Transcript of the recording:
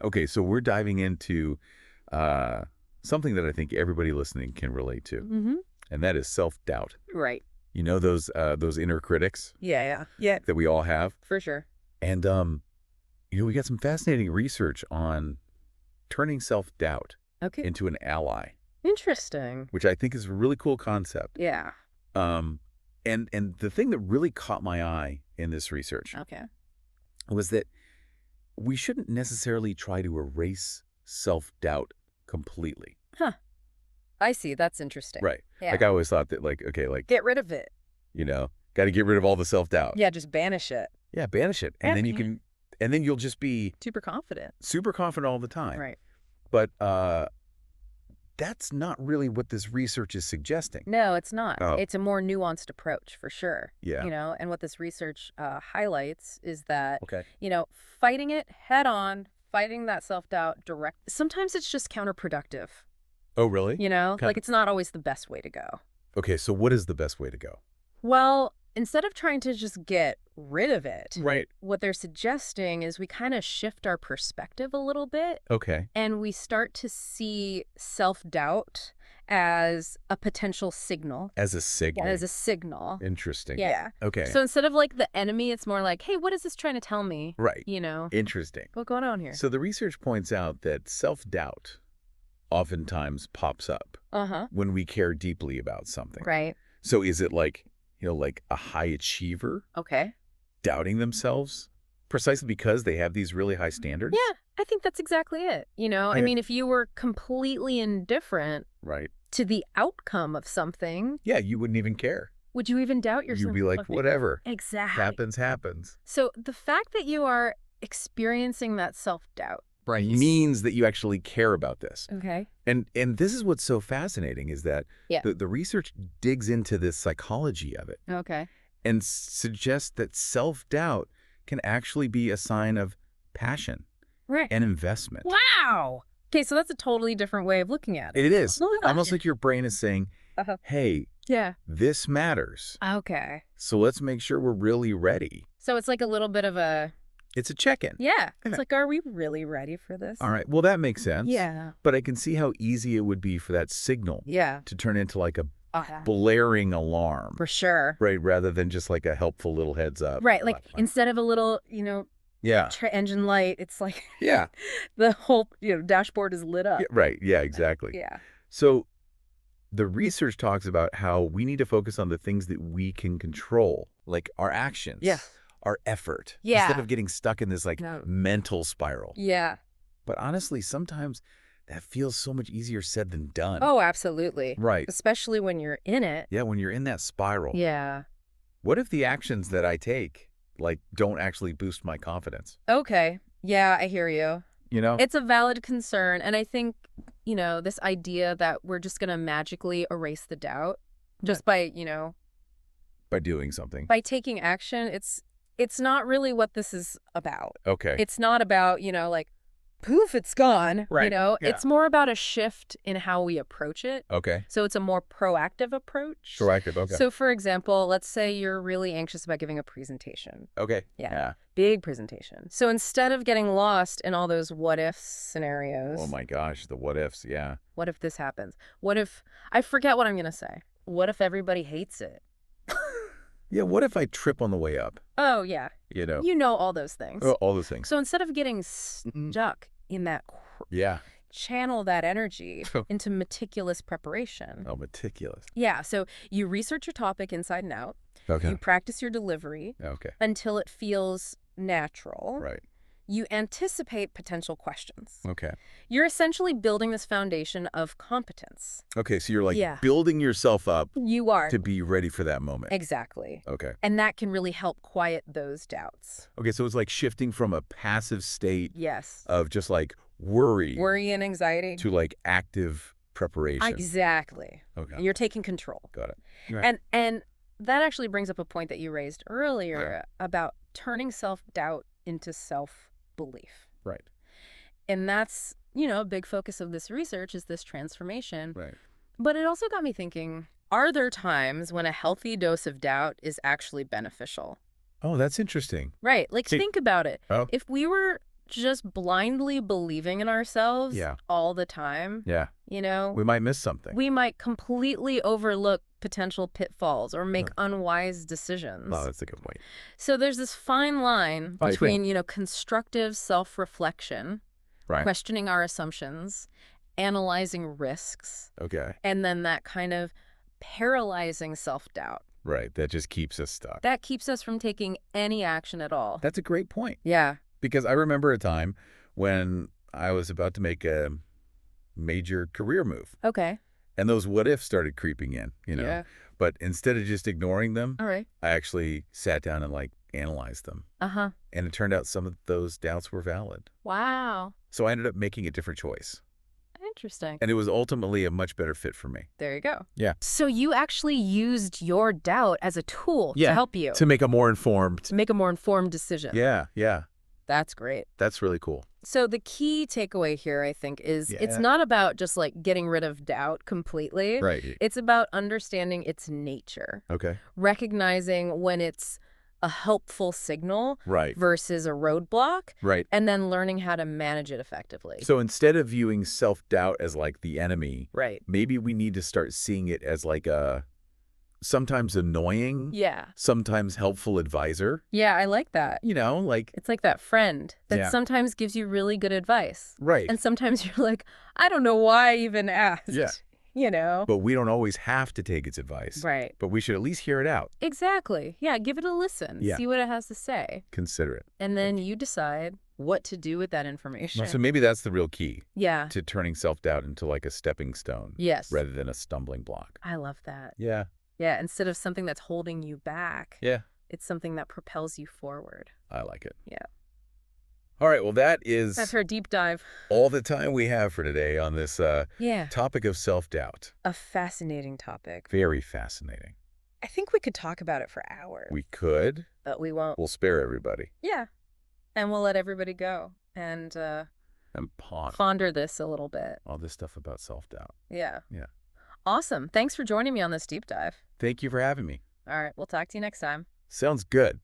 Okay, so we're diving into something that I think everybody listening can relate to, Mm-hmm. and that is self-doubt. Right. You know those inner critics Yeah, that we all have? for sure. And we got some fascinating research on turning self-doubt Okay. into an ally, Interesting. which I think is a really cool concept. Yeah. Um, and the thing that really caught my eye in this research Okay. was that we shouldn't necessarily try to erase self-doubt completely. Huh. I see. That's interesting. Right. Yeah. Like I always thought that okay, Get rid of it. got to get rid of all the self-doubt. Yeah, just banish it. Yeah, banish it. And then you'll just be Super confident. super confident all the time. Right. But that's not really what this research is suggesting. No, it's not. Oh. It's a more nuanced approach for sure. Yeah. And what this research highlights is that, Okay. fighting it head on, fighting that self-doubt direct. Sometimes it's just counterproductive, Oh, really? like it's not always the best way to go. Okay, so what is the best way to go? Well, instead of trying to just get rid of it, Right. what they're suggesting is we kind of shift our perspective a little bit Okay. and we start to see self-doubt as a potential signal. As a signal. As a signal. Interesting. Yeah. Okay. So instead of like the enemy, it's more like, hey, what is this trying to tell me? Right. Interesting. What's going on here? So the research points out that self-doubt oftentimes pops up Uh-huh. when we care deeply about something. Right. So is it like a high achiever Okay. doubting themselves precisely because they have these really high standards? Yeah, I think that's exactly it. I Yeah. mean, if you were completely indifferent Right. to the outcome of something, Yeah, you wouldn't even care. would you even doubt yourself? You'd be like, whatever. Exactly. Happens. So the fact that you are experiencing that self-doubt. Right. Means that you actually care about this. Okay. And this is what's so fascinating is that Yeah. the research digs into the psychology of it Okay. and suggests that self-doubt can actually be a sign of passion Right. and investment. Wow. Okay, so that's a totally different way of looking at it. It is. Oh my Almost God. like your brain is saying, Uh-huh. hey, Yeah. this matters. Okay. So let's make sure we're really ready. So it's like a little bit of a, It's a check-in. yeah. Yeah. It's like, are we really ready for this? All right. Well, that makes sense. Yeah. But I can see how easy it would be for that signal Yeah. to turn into like a Uh-huh. blaring alarm. For sure. Right, rather than just like a helpful little heads up. Right. Like Fine. instead of a little, Yeah. engine light, it's like Yeah. the whole, dashboard is lit up. Yeah, right. Yeah, exactly. Yeah. So the research talks about how we need to focus on the things that we can control, like our actions, Yeah. our effort, Yeah. instead of getting stuck in this like No. mental spiral. Yeah. But honestly, sometimes that feels so much easier said than done. Oh, absolutely. Right. Especially when you're in it. Yeah, when you're in that spiral. Yeah. What if the actions that I take don't actually boost my confidence? Okay. Yeah, I hear you. You know? It's a valid concern. And I think, this idea that we're just going to magically erase the doubt just by, By doing something. by taking action, it's not really what this is about. Okay. It's not about, like, poof, it's gone. Right. Yeah. It's more about a shift in how we approach it. Okay. So it's a more proactive approach. Proactive. Okay. So, for example, let's say you're really anxious about giving a presentation, Okay. Yeah. big presentation. So instead of getting lost in all those what if scenarios, Oh my gosh, the what ifs. Yeah. what if this happens? What if, I forget what I'm going to say. What if everybody hates it? Yeah. What if I trip on the way up? Oh, yeah. You know all those things. All those things. So instead of getting stuck in that, Yeah. channel that energy into meticulous preparation. Oh, meticulous. Yeah. So you research your topic inside and out. Okay. You practice your delivery Okay. until it feels natural. Right. You anticipate potential questions. Okay. You're essentially building this foundation of competence. Okay. So you're like Yeah. building yourself up You are. to be ready for that moment. Exactly. Okay. And that can really help quiet those doubts. Okay. So it's like shifting from a passive state Yes. of just like worry Worry and anxiety. to like active preparation. Exactly. Okay. You're taking control. Got it. Right. And that actually brings up a point that you raised earlier about turning self-doubt into self-belief. Right. And that's, a big focus of this research is this transformation. Right. But it also got me thinking, are there times when a healthy dose of doubt is actually beneficial? Oh, that's interesting. Right. Like, See- think about it. Oh. If we were just blindly believing in ourselves Yeah. all the time, Yeah. you know, We might miss something. we might completely overlook potential pitfalls or make Right. unwise decisions. Oh, that's a good point. So there's this fine line Fine between, thing. constructive self-reflection, Right. questioning our assumptions, analyzing risks, Okay. and then that kind of paralyzing self-doubt. Right. That just keeps us stuck. That keeps us from taking any action at all. That's a great point. Yeah. Because I remember a time when I was about to make a major career move. Okay. And those what ifs started creeping in, Yeah. But instead of just ignoring them, All right. I actually sat down and analyzed them. Uh-huh. And it turned out some of those doubts were valid. Wow. So I ended up making a different choice. Interesting. And it was ultimately a much better fit for me. There you go. Yeah. So you actually used your doubt as a tool to Yeah, help you To make a more informed. to make a more informed decision. Yeah. That's great. That's really cool. So the key takeaway here, I think, is it's Yeah. not about just getting rid of doubt completely. Right. It's about understanding its nature, Okay. recognizing when it's a helpful signal Right. versus a roadblock, Right. and then learning how to manage it effectively. So instead of viewing self-doubt as the enemy, Right. maybe we need to start seeing it as a sometimes annoying, Yeah. sometimes helpful advisor. Yeah, I like that. It's like that friend that Yeah. sometimes gives you really good advice. Right. And sometimes you're like, I don't know why I even asked. Yeah. But But we don't always have to take its advice. right. But we should at least hear it out. Exactly. Yeah, give it a listen. Yeah. See what it has to say. Consider it. And then you decide what to do with that information. So maybe that's the real key Yeah. to turning self-doubt into a stepping stone Yes. rather than a stumbling block. I love that. Yeah. Yeah, instead of something that's holding you back, Yeah. it's something that propels you forward. I like it. Yeah. All right. Well, that is That's our deep dive. all the time we have for today on this Yeah. topic of self-doubt. A fascinating topic. Very fascinating. I think we could talk about it for hours, We could. but we won't. We'll spare everybody. Yeah. And we'll let everybody go and And ponder this a little bit. all this stuff about self-doubt. Yeah. Yeah. Awesome. Thanks for joining me on this deep dive. Thank you for having me. All right. We'll talk to you next time. Sounds good.